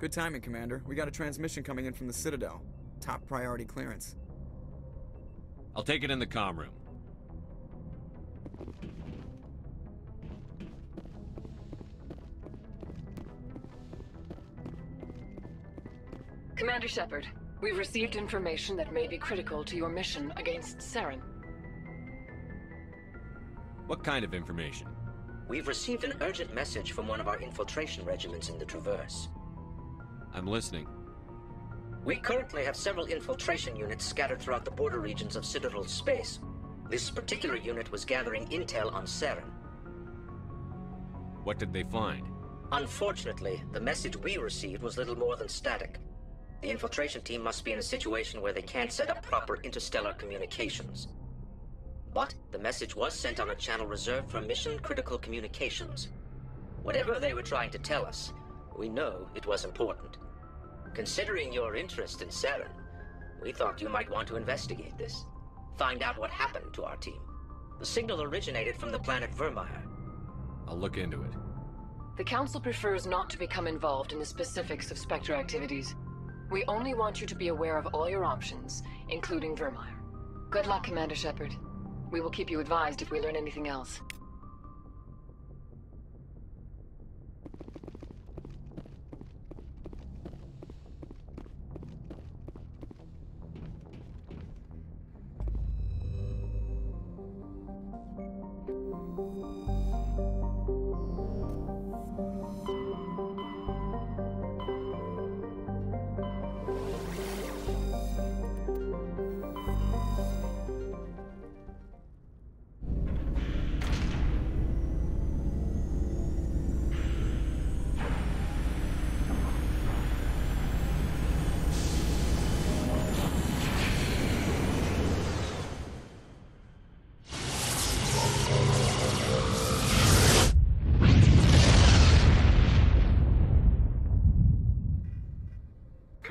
Good timing, Commander. We got a transmission coming in from the Citadel. Top priority clearance. I'll take it in the comm room. Commander Shepard, we've received information that may be critical to your mission against Saren. What kind of information? We've received an urgent message from one of our infiltration regiments in the Traverse. I'm listening. We currently have several infiltration units scattered throughout the border regions of Citadel space. This particular unit was gathering intel on Saren. What did they find? Unfortunately, the message we received was little more than static. The infiltration team must be in a situation where they can't set up proper interstellar communications. But the message was sent on a channel reserved for mission-critical communications. Whatever they were trying to tell us, we know it was important. Considering your interest in Saren, we thought you might want to investigate this. Find out what happened to our team. The signal originated from the planet Vermeer. I'll look into it. The Council prefers not to become involved in the specifics of Spectre activities. We only want you to be aware of all your options, including Vermeer. Good luck, Commander Shepard. We will keep you advised if we learn anything else.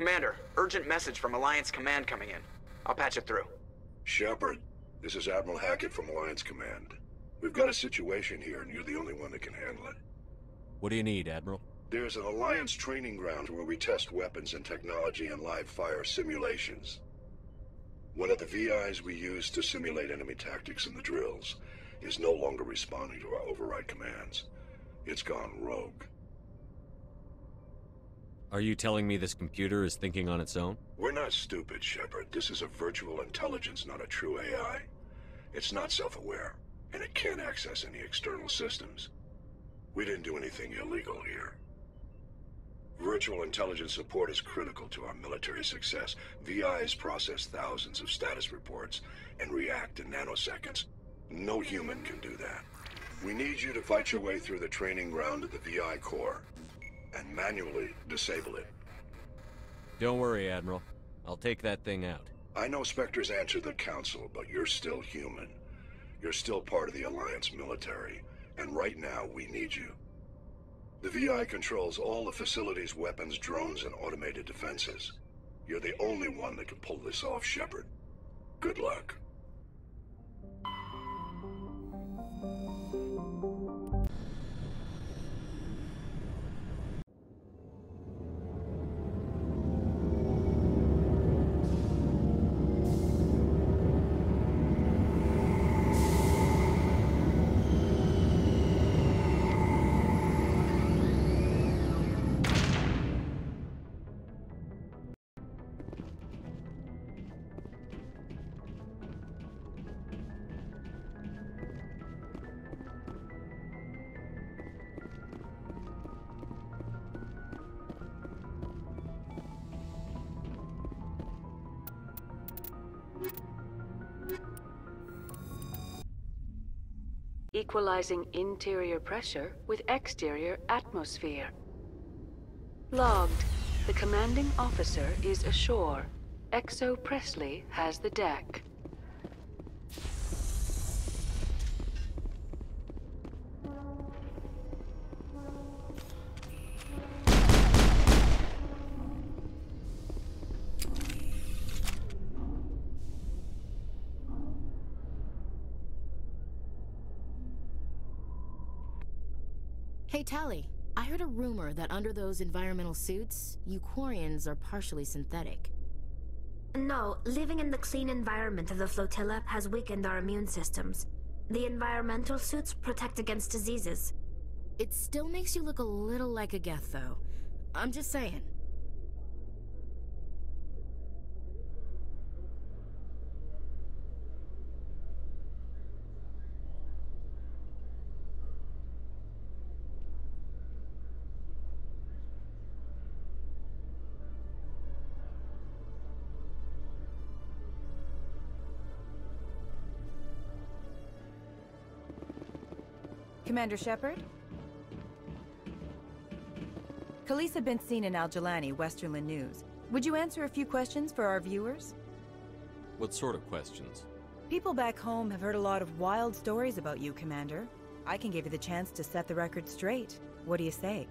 Commander, urgent message from Alliance Command coming in. I'll patch it through. Shepard, this is Admiral Hackett from Alliance Command. We've got a situation here, and you're the only one that can handle it. What do you need, Admiral? There's an Alliance training ground where we test weapons and technology in live fire simulations. One of the VIs we use to simulate enemy tactics in the drills is no longer responding to our override commands. It's gone rogue. Are you telling me this computer is thinking on its own? We're not stupid, Shepard. This is a virtual intelligence, not a true AI. It's not self-aware, and it can't access any external systems. We didn't do anything illegal here. Virtual intelligence support is critical to our military success. VIs process thousands of status reports and react in nanoseconds. No human can do that. We need you to fight your way through the training ground of the VI core and manually disable it. Don't worry, Admiral. I'll take that thing out. I know Spectres answer the Council, but you're still human. You're still part of the Alliance military, and right now we need you. The VI controls all the facilities, weapons, drones, and automated defenses. You're the only one that can pull this off, Shepard. Good luck. Equalizing interior pressure with exterior atmosphere. Logged. The commanding officer is ashore. Exo Presley has the deck. Hey, Tally. I heard a rumor that under those environmental suits, Euquarians are partially synthetic. No, living in the clean environment of the flotilla has weakened our immune systems. The environmental suits protect against diseases. It still makes you look a little like a Geth, though. I'm just saying. Commander Shepard? Khalees had been seen in Al-Jalani, Westerland News. Would you answer a few questions for our viewers? What sort of questions? People back home have heard a lot of wild stories about you, Commander. I can give you the chance to set the record straight. What do you say?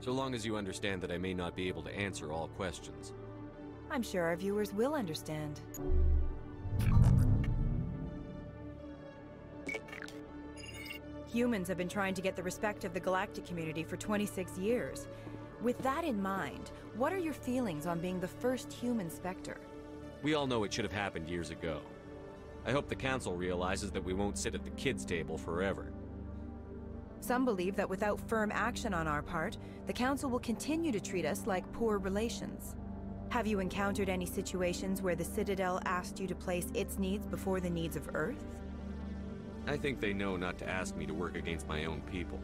So long as you understand that I may not be able to answer all questions. I'm sure our viewers will understand. Humans have been trying to get the respect of the galactic community for 26 years. With that in mind, what are your feelings on being the first human Spectre? We all know it should have happened years ago. I hope the Council realizes that we won't sit at the kids' table forever. Some believe that without firm action on our part, the Council will continue to treat us like poor relations. Have you encountered any situations where the Citadel asked you to place its needs before the needs of Earth? I think they know not to ask me to work against my own people.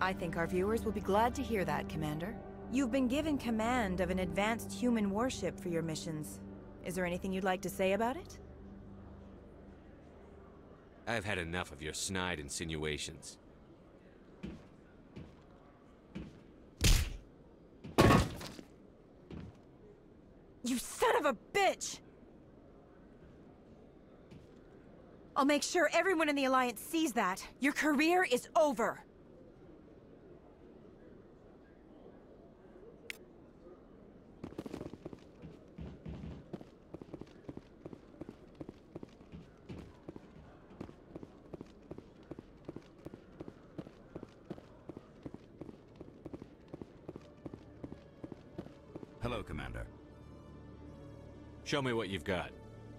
I think our viewers will be glad to hear that, Commander. You've been given command of an advanced human warship for your missions. Is there anything you'd like to say about it? I've had enough of your snide insinuations. You son of a bitch! I'll make sure everyone in the Alliance sees that. Your career is over. Hello, Commander. Show me what you've got.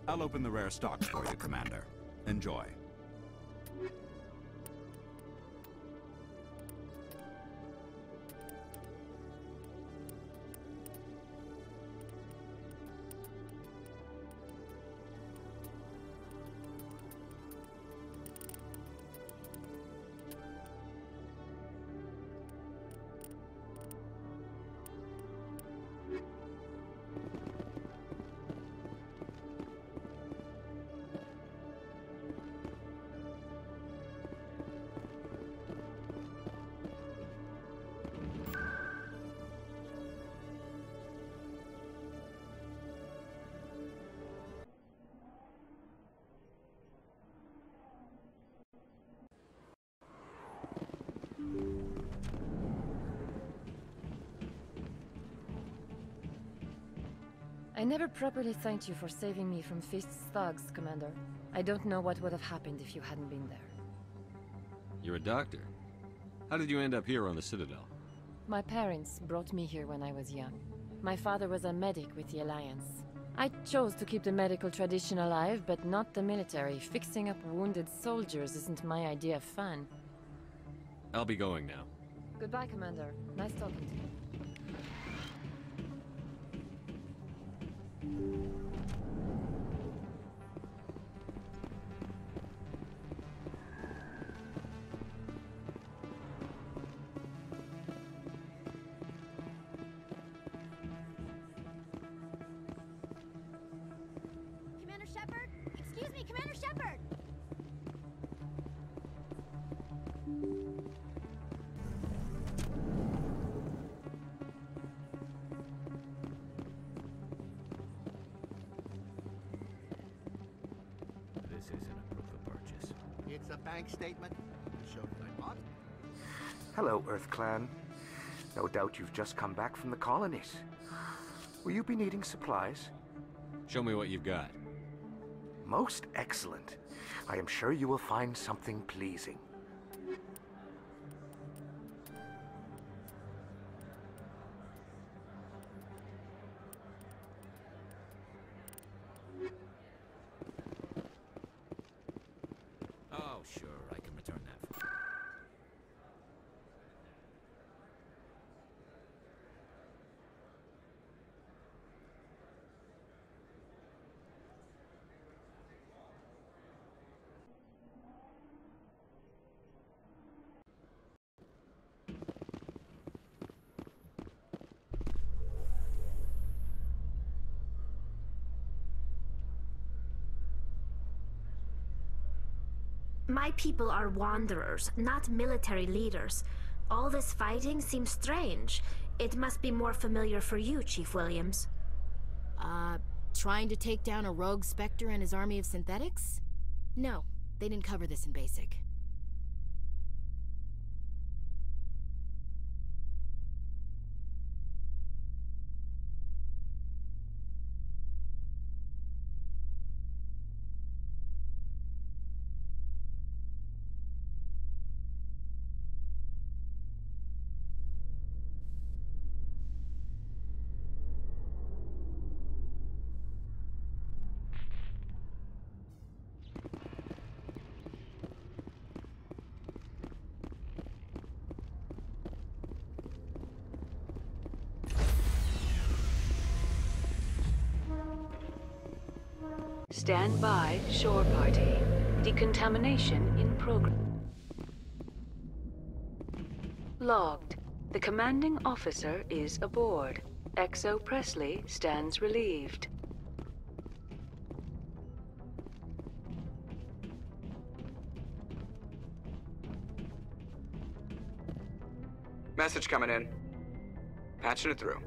I'll open the rare stocks for you, Commander. Enjoy. I never properly thanked you for saving me from Fist's thugs, Commander. I don't know what would have happened if you hadn't been there. You're a doctor. How did you end up here on the Citadel? My parents brought me here when I was young. My father was a medic with the Alliance. I chose to keep the medical tradition alive, but not the military. Fixing up wounded soldiers isn't my idea of fun. I'll be going now. Goodbye, Commander. Nice talking to you. Commander Shepard? Excuse me, Commander Shepard! This isn't a proof of purchase. It's a bank statement. Show that I bought. Hello, Earth Clan. No doubt you've just come back from the colonies. Will you be needing supplies? Show me what you've got. Most excellent. I am sure you will find something pleasing. Oh, sure, I can return that for you. My people are wanderers, not military leaders. All this fighting seems strange. It must be more familiar for you, Chief Williams. Trying to take down a rogue Spectre and his army of synthetics? No, they didn't cover this in basic. Stand by, shore party. Decontamination in progress. Logged. The commanding officer is aboard. XO Presley stands relieved. Message coming in. Patching it through.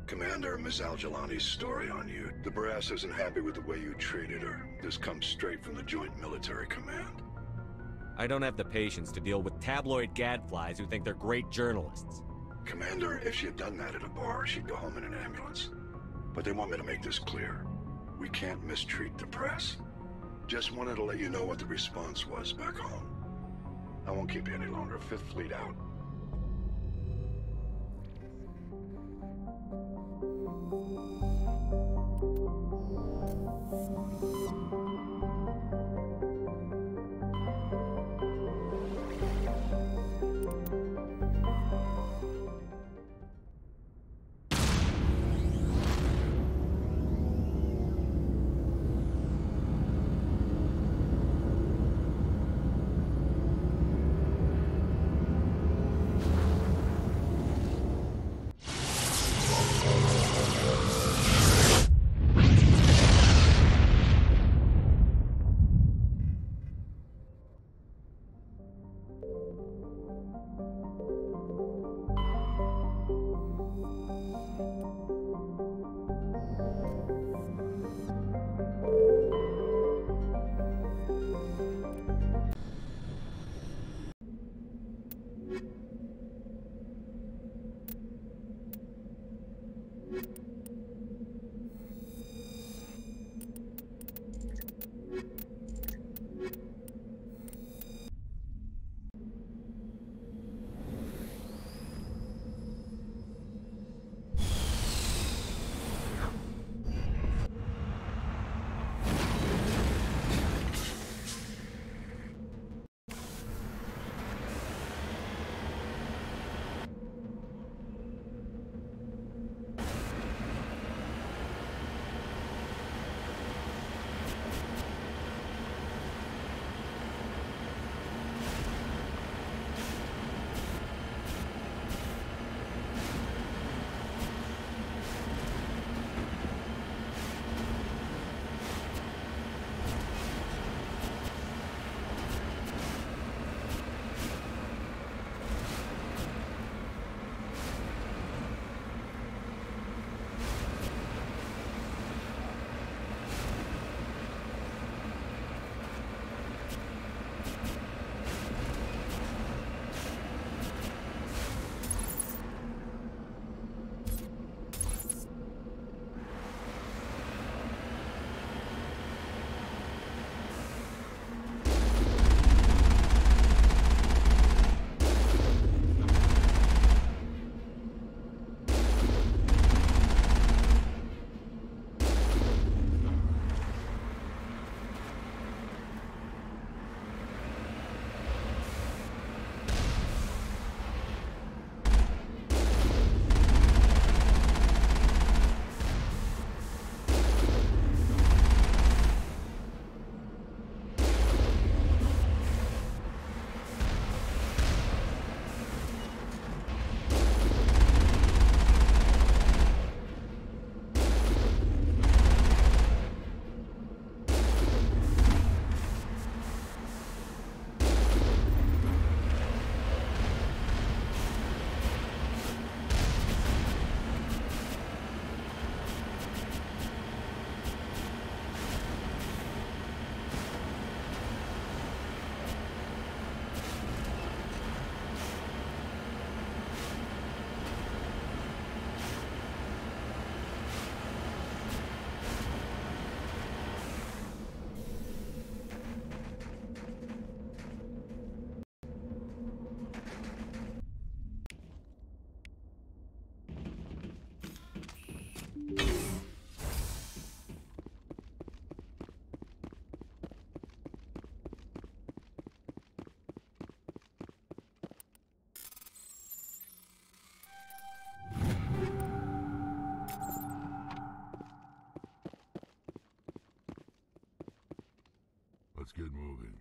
Commander, Ms. Al-Jalani's story on you. The brass isn't happy with the way you treated her. This comes straight from the Joint Military Command. I don't have the patience to deal with tabloid gadflies who think they're great journalists. Commander, if she had done that at a bar, she'd go home in an ambulance. But they want me to make this clear. We can't mistreat the press. Just wanted to let you know what the response was back home. I won't keep you any longer. Fifth Fleet out. Let's get moving.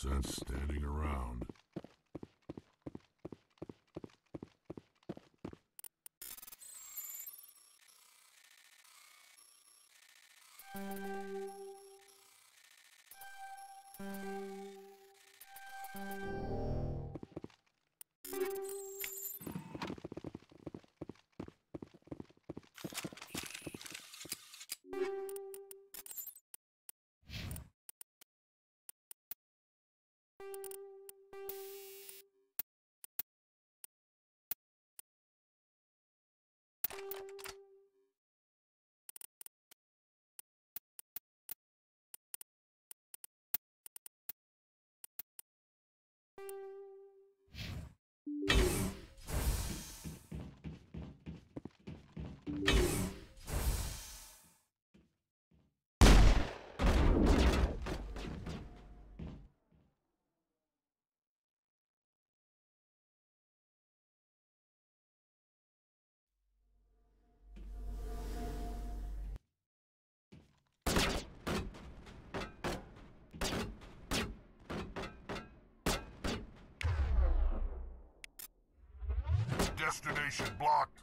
sense standing around. Destination blocked.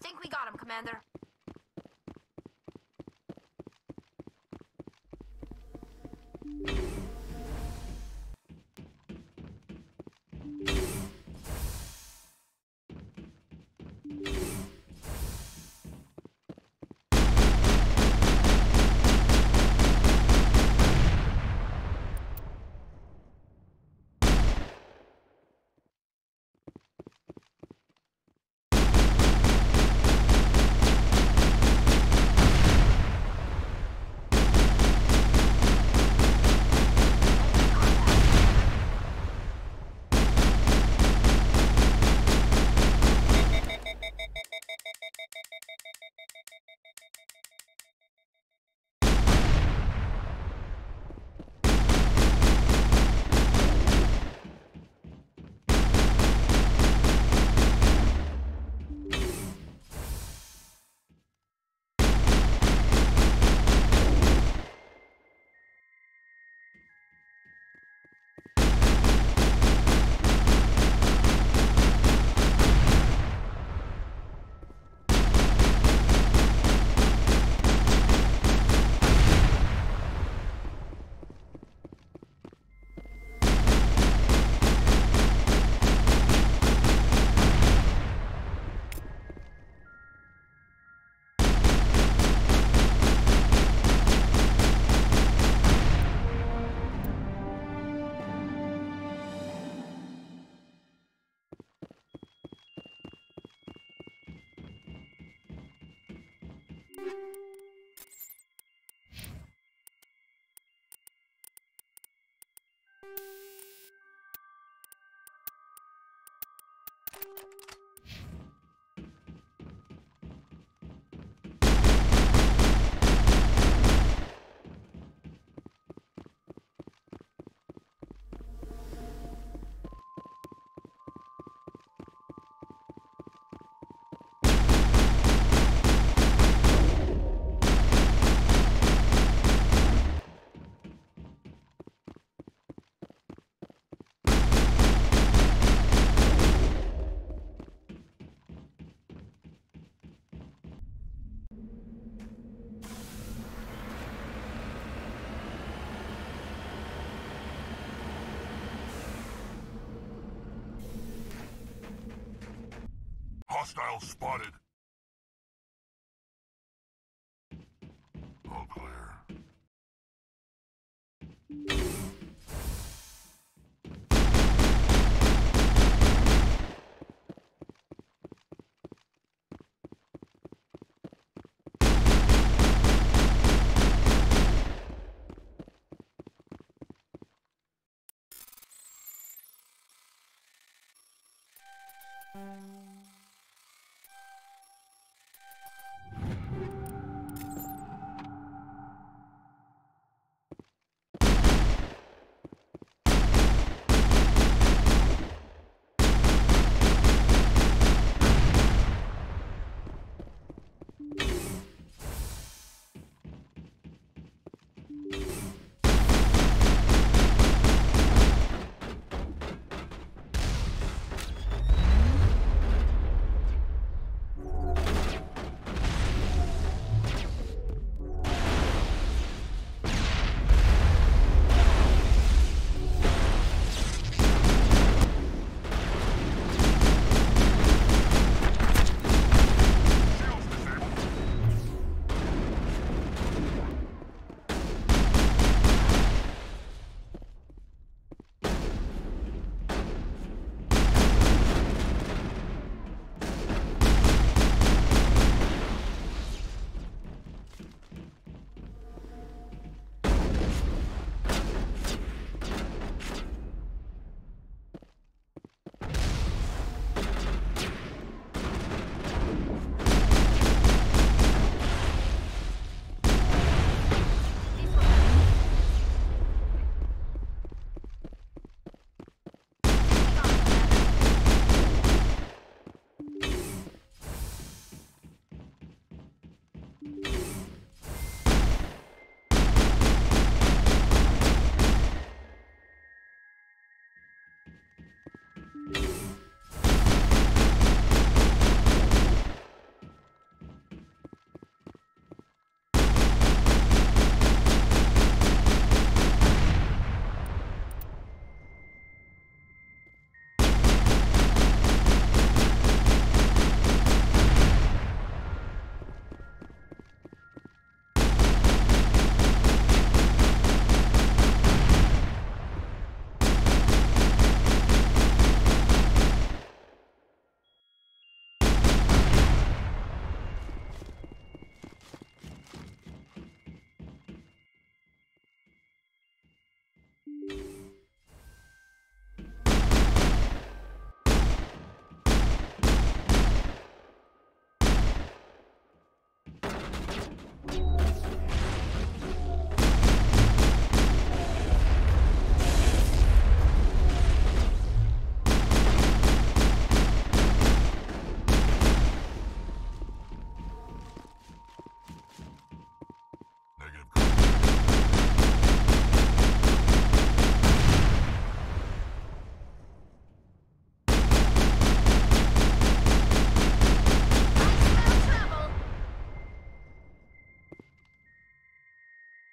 Think we got him, Commander. Hostile spotted. All clear.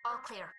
All clear.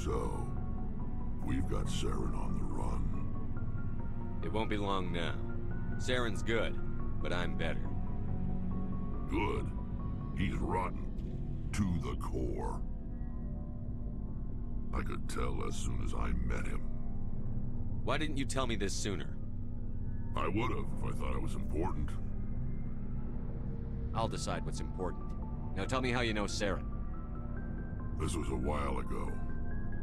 So, we've got Saren on the run. It won't be long now. Saren's good, but I'm better. Good? He's rotten. To the core. I could tell as soon as I met him. Why didn't you tell me this sooner? I would've if I thought it was important. I'll decide what's important. Now tell me how you know Saren. This was a while ago.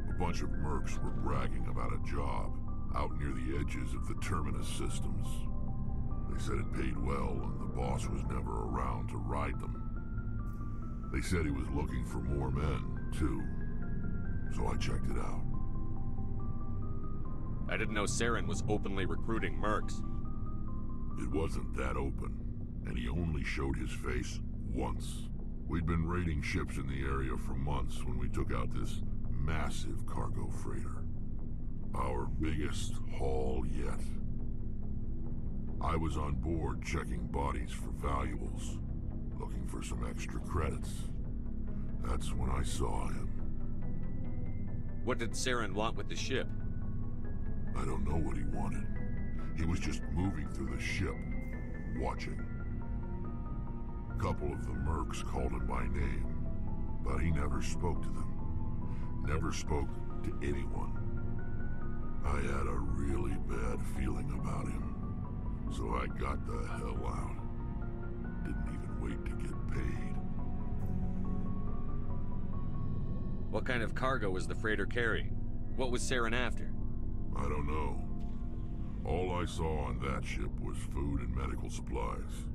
A bunch of mercs were bragging about a job out near the edges of the Terminus systems. They said it paid well and the boss was never around to ride them. They said he was looking for more men, too. So I checked it out. I didn't know Saren was openly recruiting mercs. It wasn't that open, and he only showed his face once. We'd been raiding ships in the area for months when we took out this massive cargo freighter. Our biggest haul yet. I was on board checking bodies for valuables, looking for some extra credits. That's when I saw him. What did Saren want with the ship? I don't know what he wanted. He was just moving through the ship, watching. A couple of the mercs called him by name, but he never spoke to them. Never spoke to anyone. I had a really bad feeling about him, so I got the hell out. Didn't even wait to get paid. What kind of cargo was the freighter carrying? What was Saren after? I don't know. All I saw on that ship was food and medical supplies.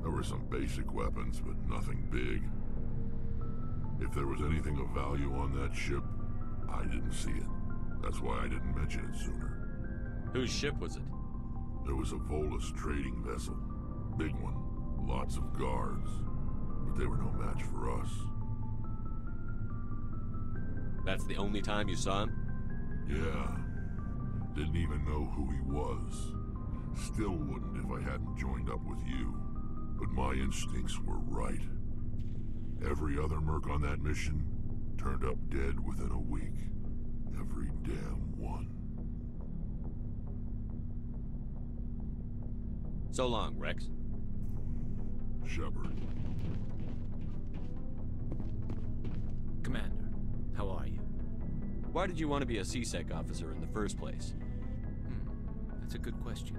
There were some basic weapons, but nothing big. If there was anything of value on that ship, I didn't see it. That's why I didn't mention it sooner. Whose ship was it? There was a Volus trading vessel. Big one. Lots of guards. But they were no match for us. That's the only time you saw him? Yeah. Didn't even know who he was. Still wouldn't if I hadn't joined up with you. But my instincts were right. Every other merc on that mission turned up dead within a week. Every damn one. So long, Rex. Shepard. Commander, how are you? Why did you want to be a CSEC officer in the first place? That's a good question.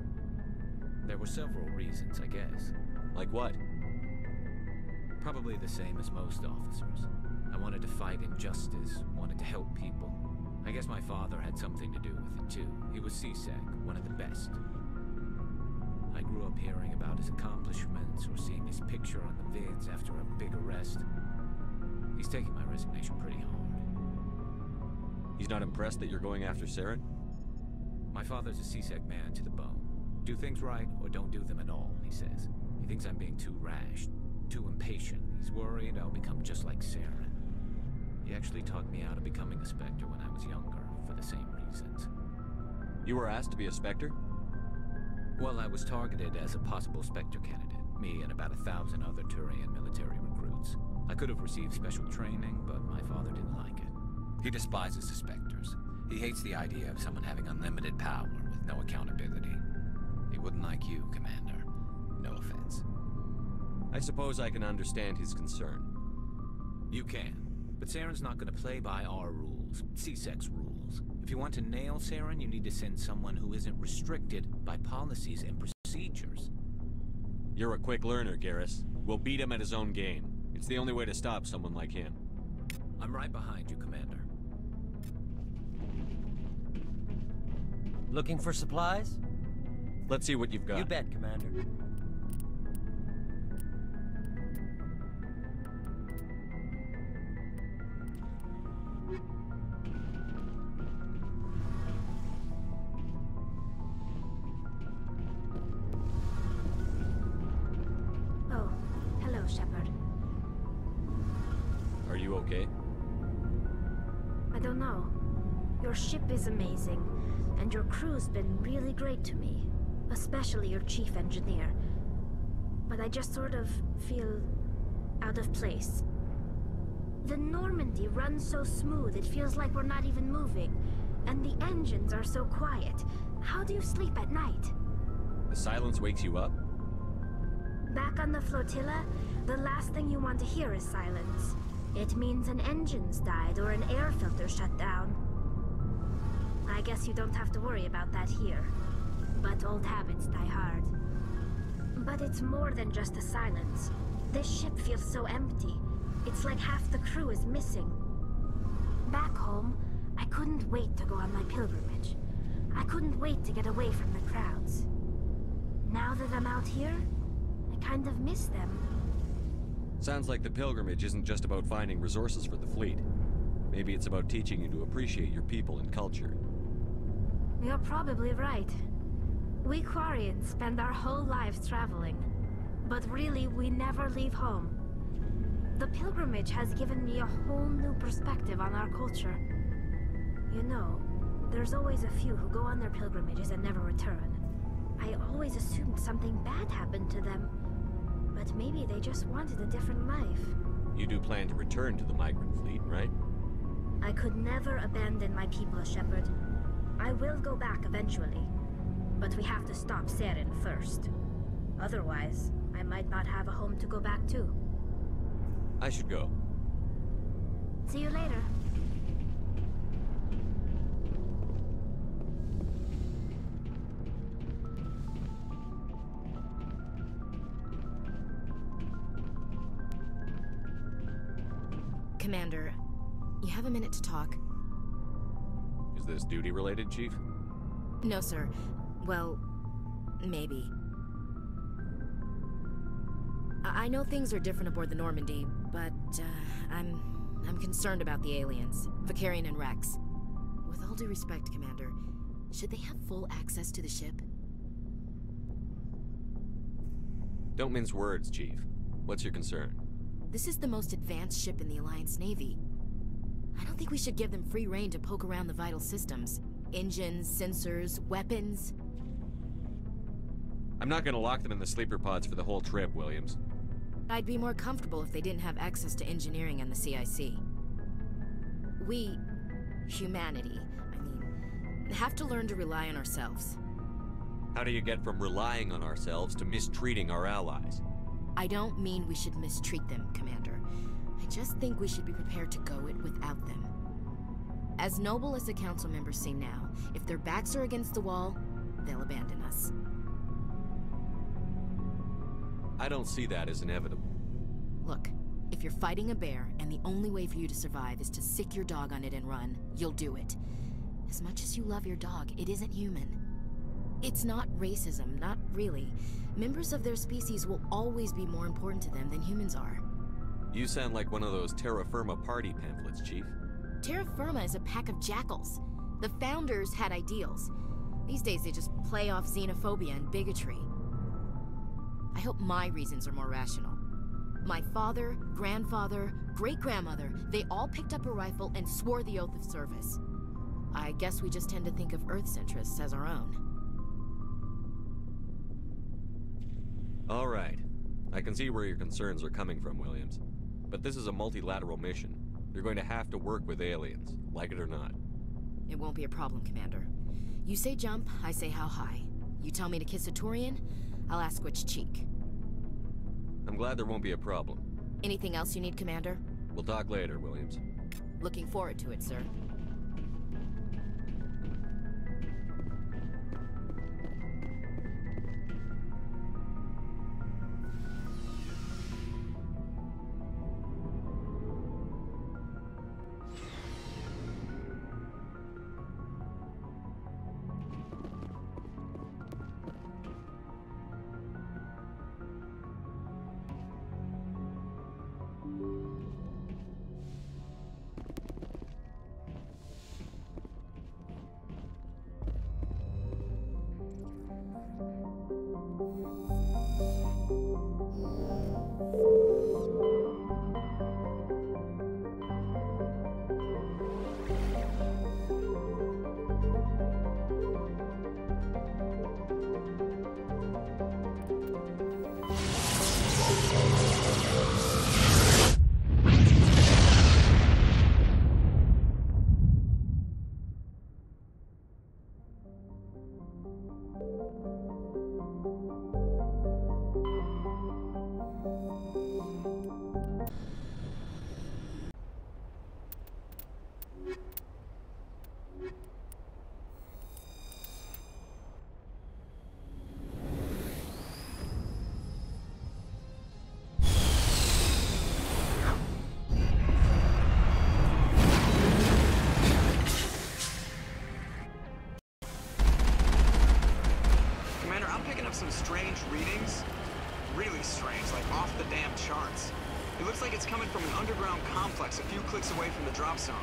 There were several reasons, I guess. Like what? Probably the same as most officers. I wanted to fight injustice, wanted to help people. I guess my father had something to do with it too. He was CSEC, one of the best. I grew up hearing about his accomplishments or seeing his picture on the vids after a big arrest. He's taking my resignation pretty hard. He's not impressed that you're going after Saren? My father's a CSEC man to the bone. Do things right or don't do them at all, he says. He thinks I'm being too rash, too impatient. He's worried I'll become just like Saren. He actually talked me out of becoming a Spectre when I was younger, for the same reasons. You were asked to be a Spectre? Well, I was targeted as a possible Spectre candidate. Me and about 1,000 other Turian military recruits. I could have received special training, but my father didn't like it. He despises the Spectres. He hates the idea of someone having unlimited power with no accountability. He wouldn't like you, Commander. No offense. I suppose I can understand his concern. You can. But Saren's not going to play by our rules, CSEC's rules. If you want to nail Saren, you need to send someone who isn't restricted by policies and procedures. You're a quick learner, Garrus. We'll beat him at his own game. It's the only way to stop someone like him. I'm right behind you, Commander. Looking for supplies? Let's see what you've got. You bet, Commander. Oh, hello, Shepard. Are you okay? I don't know. Your ship is amazing, and your crew's been really great to me. Especially your chief engineer. But I just sort of feel out of place. The Normandy runs so smooth it feels like we're not even moving. And the engines are so quiet. How do you sleep at night? The silence wakes you up? Back on the flotilla, the last thing you want to hear is silence. It means an engine's died or an air filter shut down. I guess you don't have to worry about that here. But old habits die hard. But it's more than just the silence. This ship feels so empty. It's like half the crew is missing. Back home, I couldn't wait to go on my pilgrimage. I couldn't wait to get away from the crowds. Now that I'm out here, I kind of miss them. Sounds like the pilgrimage isn't just about finding resources for the fleet. Maybe it's about teaching you to appreciate your people and culture. You're probably right. We Quarians spend our whole lives traveling. But really, we never leave home. The pilgrimage has given me a whole new perspective on our culture. You know, there's always a few who go on their pilgrimages and never return. I always assumed something bad happened to them. But maybe they just wanted a different life. You do plan to return to the migrant fleet, right? I could never abandon my people, Shepard. I will go back eventually. But we have to stop Saren first. Otherwise, I might not have a home to go back to. I should go. See you later. Commander, you have a minute to talk? Is this duty-related, Chief? No, sir. Well, maybe. I know things are different aboard the Normandy, but, I'm concerned about the aliens, Vicarian and Rex. With all due respect, Commander, should they have full access to the ship? Don't mince words, Chief. What's your concern? This is the most advanced ship in the Alliance Navy. I don't think we should give them free rein to poke around the vital systems. Engines, sensors, weapons. I'm not gonna lock them in the sleeper pods for the whole trip, Williams. I'd be more comfortable if they didn't have access to engineering and the CIC. We, humanity, have to learn to rely on ourselves. How do you get from relying on ourselves to mistreating our allies? I don't mean we should mistreat them, Commander. I just think we should be prepared to go it without them. As noble as the Council members seem now, if their backs are against the wall, they'll abandon us. I don't see that as inevitable. Look, if you're fighting a bear and the only way for you to survive is to sick your dog on it and run, you'll do it. As much as you love your dog, it isn't human. It's not racism, not really. Members of their species will always be more important to them than humans are. You sound like one of those Terra Firma party pamphlets, Chief. Terra Firma is a pack of jackals. The founders had ideals. These days they just play off xenophobia and bigotry. I hope my reasons are more rational. My father, grandfather, great-grandmother, they all picked up a rifle and swore the oath of service. I guess we just tend to think of Earth's interests as our own. All right. I can see where your concerns are coming from, Williams. But this is a multilateral mission. You're going to have to work with aliens, like it or not. It won't be a problem, Commander. You say jump, I say how high. You tell me to kiss a Turian, I'll ask which cheek. I'm glad there won't be a problem. Anything else you need, Commander? We'll talk later, Williams. Looking forward to it, sir. some strange readings. Really strange, like off the damn charts. It looks like it's coming from an underground complex a few clicks away from the drop zone.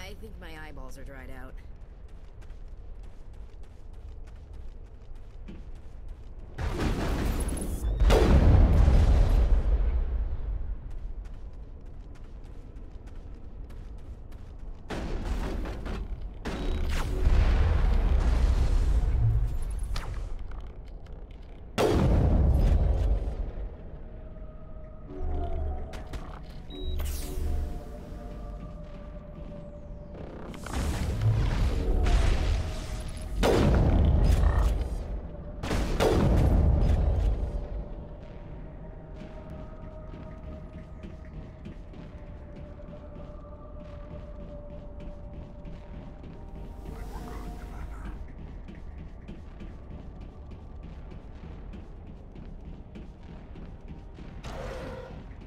I think my eyeballs are dried out.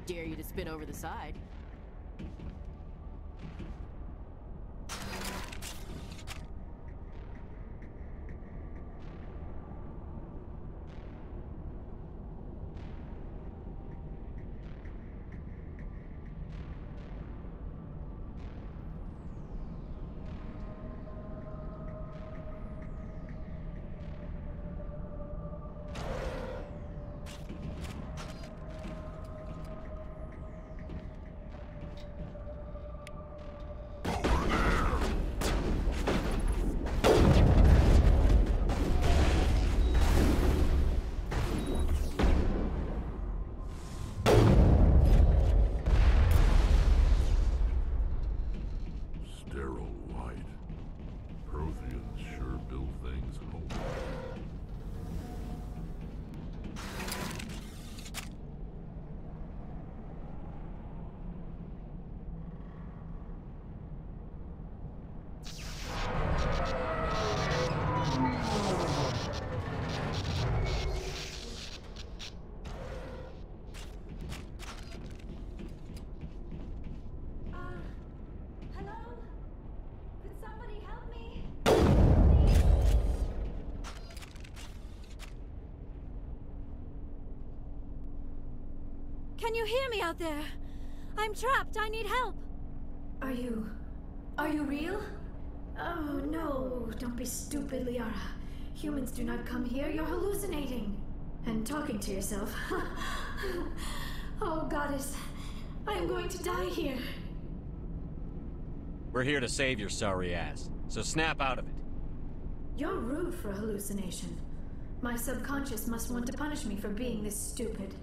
Dare you to spin over the side. Can you hear me out there? I'm trapped. I need help. Are you real? Oh, no. Don't be stupid, Liara. Humans do not come here. You're hallucinating. And talking to yourself. Oh, Goddess. I am going to die here. We're here to save your sorry ass, so snap out of it. You're rude for a hallucination. My subconscious must want to punish me for being this stupid.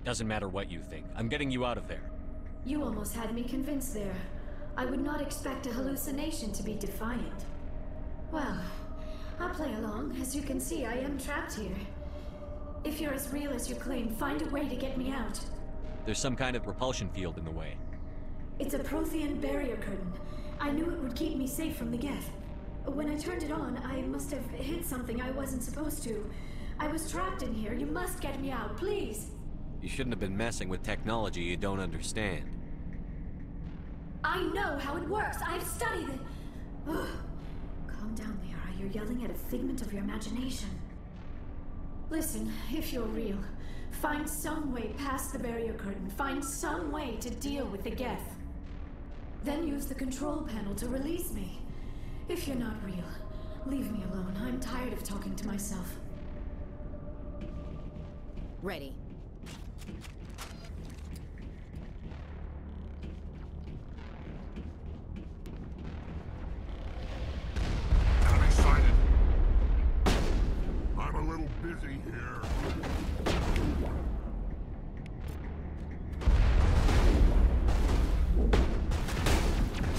Doesn't matter what you think. I'm getting you out of there. You almost had me convinced there. I would not expect a hallucination to be defiant. Well, I'll play along. As you can see, I am trapped here. If you're as real as you claim, find a way to get me out. There's some kind of repulsion field in the way. It's a Prothean barrier curtain. I knew it would keep me safe from the Geth. When I turned it on, I must have hit something I wasn't supposed to. I was trapped in here. You must get me out, please. You shouldn't have been messing with technology you don't understand. I know how it works. I've studied it. Ugh. Calm down, Liara. You're yelling at a figment of your imagination. Listen, if you're real, find some way past the barrier curtain. Find some way to deal with the Geth. Then use the control panel to release me. If you're not real, leave me alone. I'm tired of talking to myself. Ready. I'm excited. I'm a little busy here.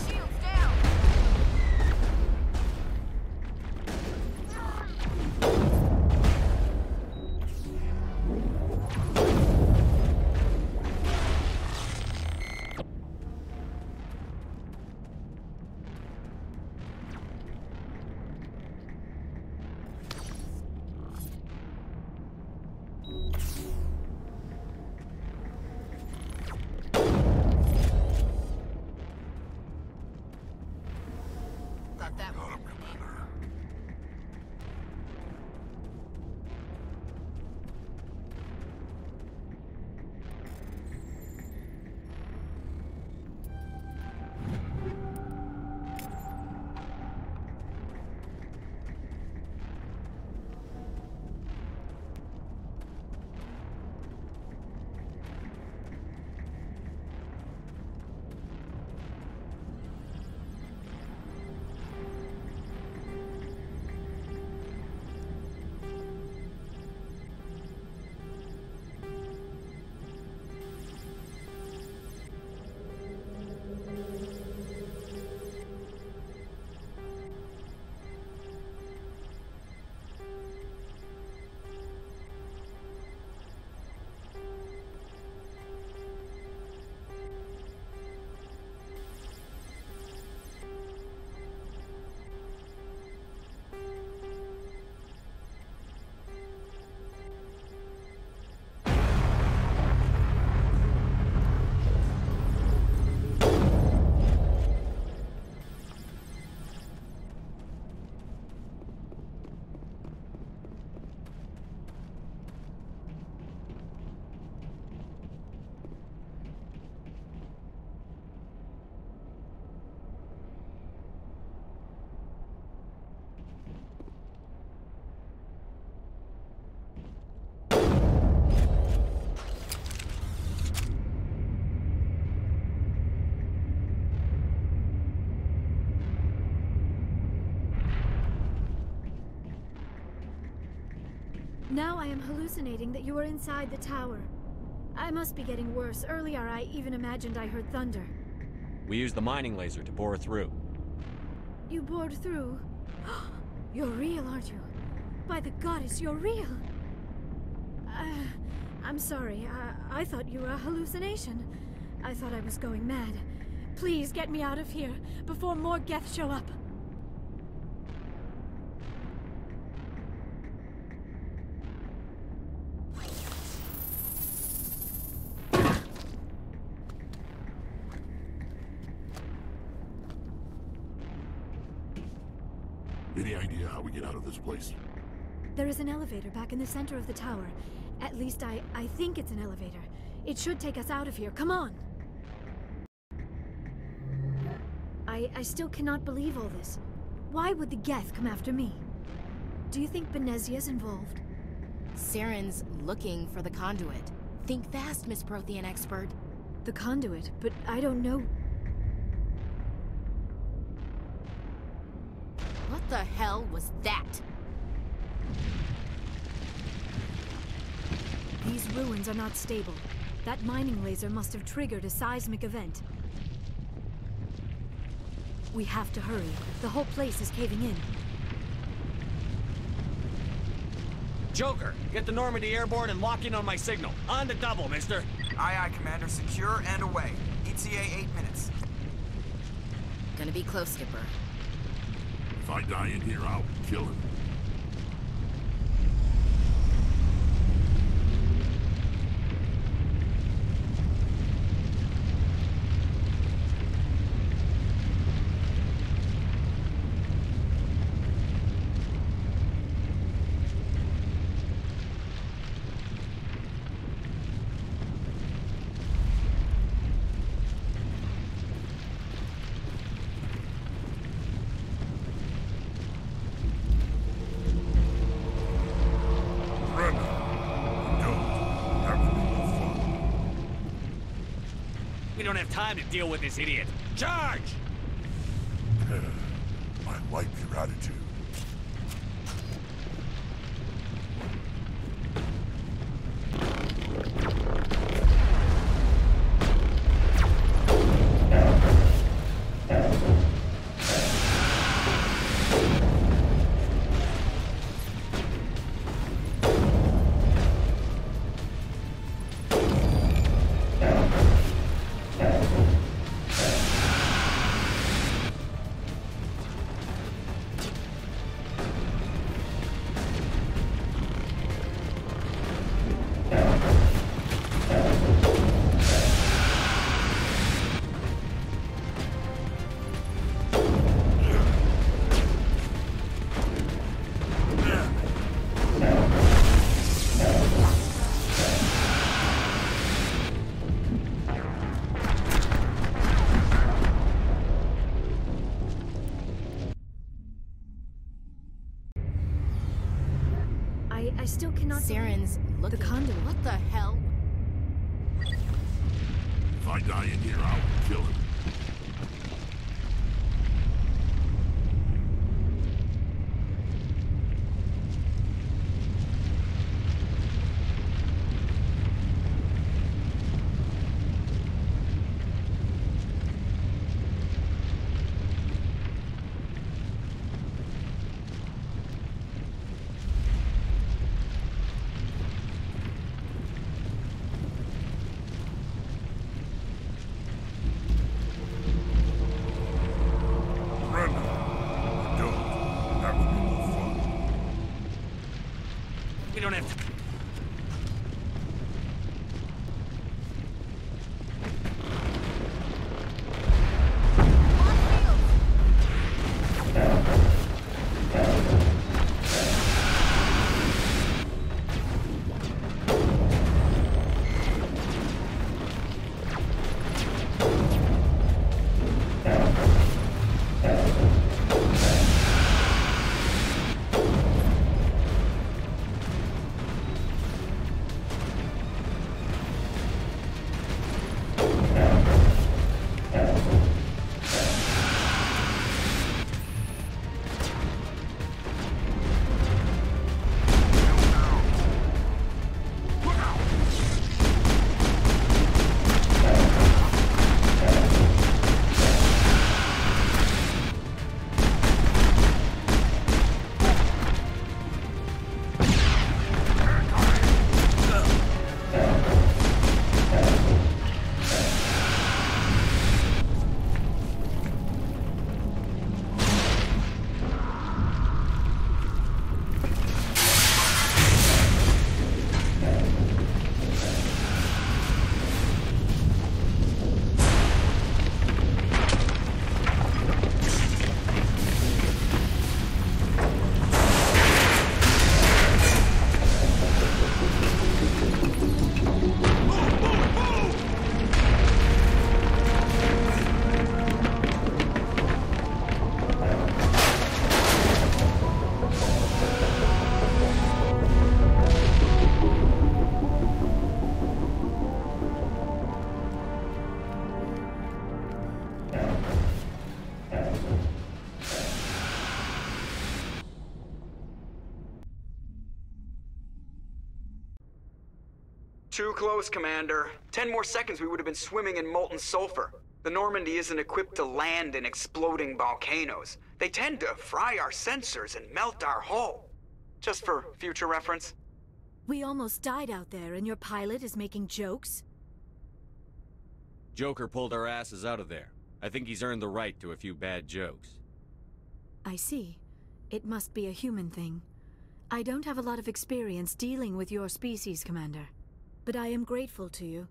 Shields down! Now I am hallucinating that you are inside the tower. I must be getting worse. Earlier I even imagined I heard thunder. We used the mining laser to bore through. You bored through? You're real, aren't you? By the goddess, you're real! I'm sorry. I thought you were a hallucination. I thought I was going mad. Please get me out of here before more Geth show up. Any idea how we get out of this place? There is an elevator back in the center of the tower. At least I think it's an elevator. It should take us out of here. Come on! I still cannot believe all this. Why would the Geth come after me? Do you think Benezia's involved? Saren's looking for the conduit. Think fast, Miss Prothean expert. The conduit? But I don't know... What the hell was that? These ruins are not stable. That mining laser must have triggered a seismic event. We have to hurry. The whole place is caving in. Joker, get the Normandy airborne and lock in on my signal. On the double, mister. Aye, aye, Commander. Secure and away. ETA 8 minutes. Gonna be close, Skipper. If I die in here, I'll kill him. We don't have time to deal with this idiot. Charge! I like your attitude. I still cannot... Saren's looking... The conduit. What the hell? If I die in here, I'll kill him. We don't have to... Too close, Commander. 10 more seconds we would have been swimming in molten sulfur. The Normandy isn't equipped to land in exploding volcanoes. They tend to fry our sensors and melt our hull. Just for future reference. We almost died out there, and your pilot is making jokes? Joker pulled our asses out of there. I think he's earned the right to a few bad jokes. I see. It must be a human thing. I don't have a lot of experience dealing with your species, Commander. But I am grateful to you.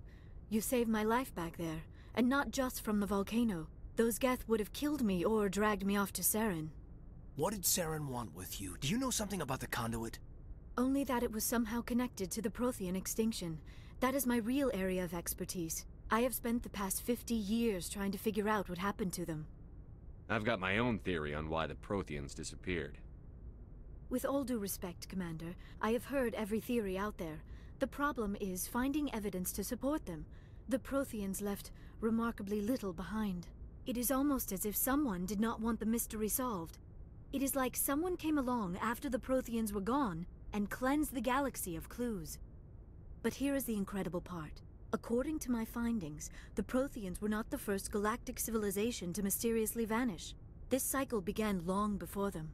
You saved my life back there, and not just from the volcano. Those Geth would have killed me or dragged me off to Saren. What did Saren want with you? Do you know something about the conduit? Only that it was somehow connected to the Prothean extinction. That is my real area of expertise. I have spent the past 50 years trying to figure out what happened to them. I've got my own theory on why the Protheans disappeared. With all due respect, Commander, I have heard every theory out there. The problem is finding evidence to support them. The Protheans left remarkably little behind. It is almost as if someone did not want the mystery solved. It is like someone came along after the Protheans were gone and cleansed the galaxy of clues. But here is the incredible part. According to my findings, the Protheans were not the first galactic civilization to mysteriously vanish. This cycle began long before them.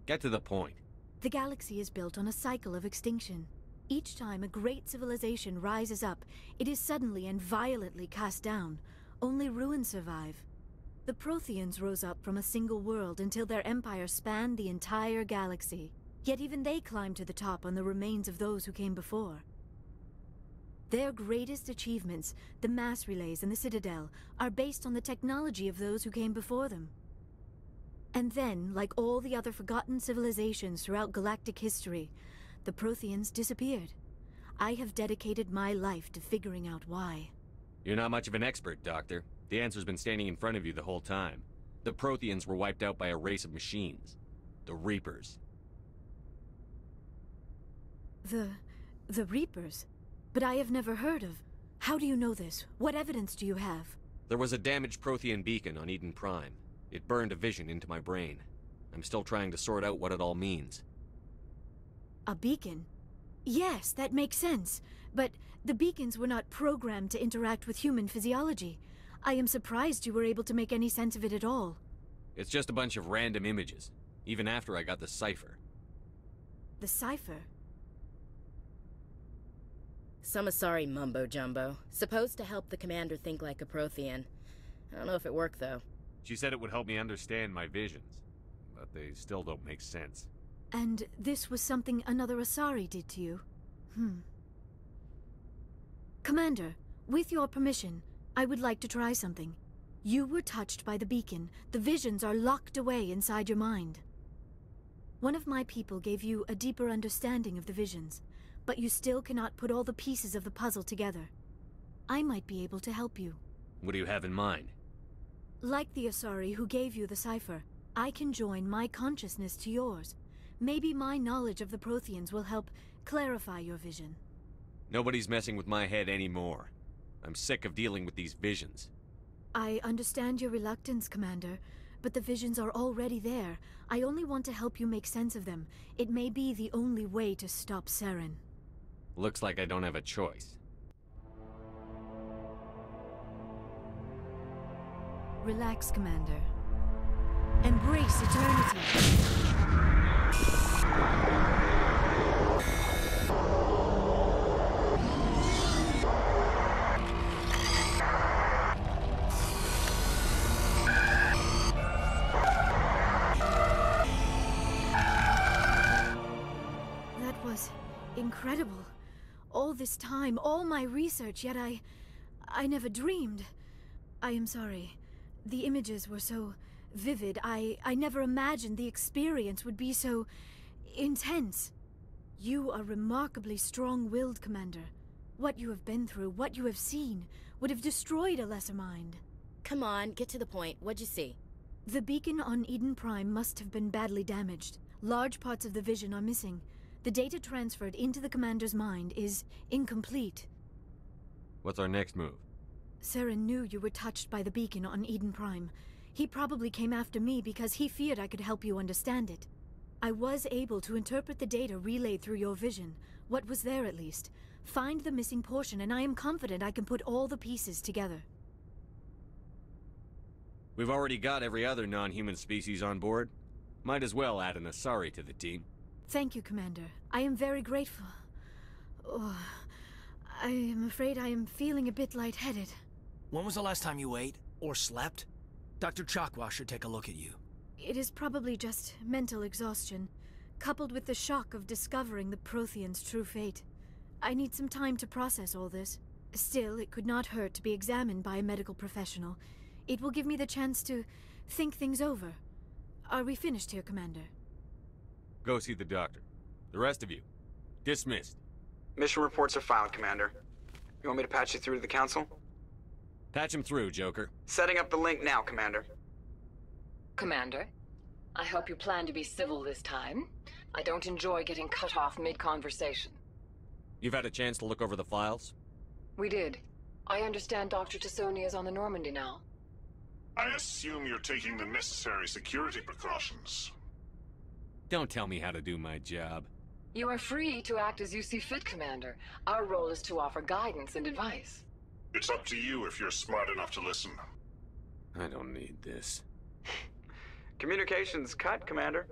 Get to the point. The galaxy is built on a cycle of extinction. Each time a great civilization rises up, it is suddenly and violently cast down. Only ruins survive. The Protheans rose up from a single world until their empire spanned the entire galaxy. Yet even they climbed to the top on the remains of those who came before. Their greatest achievements, the mass relays and the Citadel, are based on the technology of those who came before them. And then, like all the other forgotten civilizations throughout galactic history, the Protheans disappeared. I have dedicated my life to figuring out why. You're not much of an expert, Doctor. The answer's been standing in front of you the whole time. The Protheans were wiped out by a race of machines. The Reapers. The Reapers? But I have never heard of... How do you know this? What evidence do you have? There was a damaged Prothean beacon on Eden Prime. It burned a vision into my brain. I'm still trying to sort out what it all means. A beacon? Yes, that makes sense. But the beacons were not programmed to interact with human physiology. I am surprised you were able to make any sense of it at all. It's just a bunch of random images, even after I got the cipher. The cipher? Some Asari mumbo-jumbo. Supposed to help the commander think like a Prothean. I don't know if it worked, though. She said it would help me understand my visions, but they still don't make sense. And this was something another Asari did to you? Commander, with your permission, I would like to try something. You were touched by the beacon. The visions are locked away inside your mind. One of my people gave you a deeper understanding of the visions, but you still cannot put all the pieces of the puzzle together. I might be able to help you. What do you have in mind? Like the Asari who gave you the cipher, I can join my consciousness to yours. Maybe my knowledge of the Protheans will help clarify your vision. Nobody's messing with my head anymore. I'm sick of dealing with these visions. I understand your reluctance, Commander, but the visions are already there. I only want to help you make sense of them. It may be the only way to stop Saren. Looks like I don't have a choice. Relax, Commander. Embrace eternity. That was incredible. All this time, all my research, yet I never dreamed. I am sorry. The images were so vivid. I never imagined the experience would be so intense. You are remarkably strong-willed, Commander. What you have been through, what you have seen, would have destroyed a lesser mind. Come on, get to the point. What'd you see? The beacon on Eden Prime must have been badly damaged. Large parts of the vision are missing. The data transferred into the Commander's mind is incomplete. What's our next move? Saren knew you were touched by the beacon on Eden Prime. He probably came after me because he feared I could help you understand it. I was able to interpret the data relayed through your vision, what was there at least. Find the missing portion, and I am confident I can put all the pieces together. We've already got every other non-human species on board. Might as well add an Asari to the team. Thank you, Commander. I am very grateful. Oh, I am afraid I am feeling a bit lightheaded. When was the last time you ate? Or slept? Dr. Chakwa should take a look at you. It is probably just mental exhaustion, coupled with the shock of discovering the Prothean's true fate. I need some time to process all this. Still, it could not hurt to be examined by a medical professional. It will give me the chance to think things over. Are we finished here, Commander? Go see the doctor. The rest of you, dismissed. Mission reports are filed, Commander. You want me to patch you through to the Council? Patch him through, Joker. Setting up the link now, Commander. Commander, I hope you plan to be civil this time. I don't enjoy getting cut off mid-conversation. You've had a chance to look over the files? We did. I understand Dr. Tassoni is on the Normandy now. I assume you're taking the necessary security precautions. Don't tell me how to do my job. You are free to act as you see fit, Commander. Our role is to offer guidance and advice. It's up to you if you're smart enough to listen. I don't need this. Communications cut, Commander.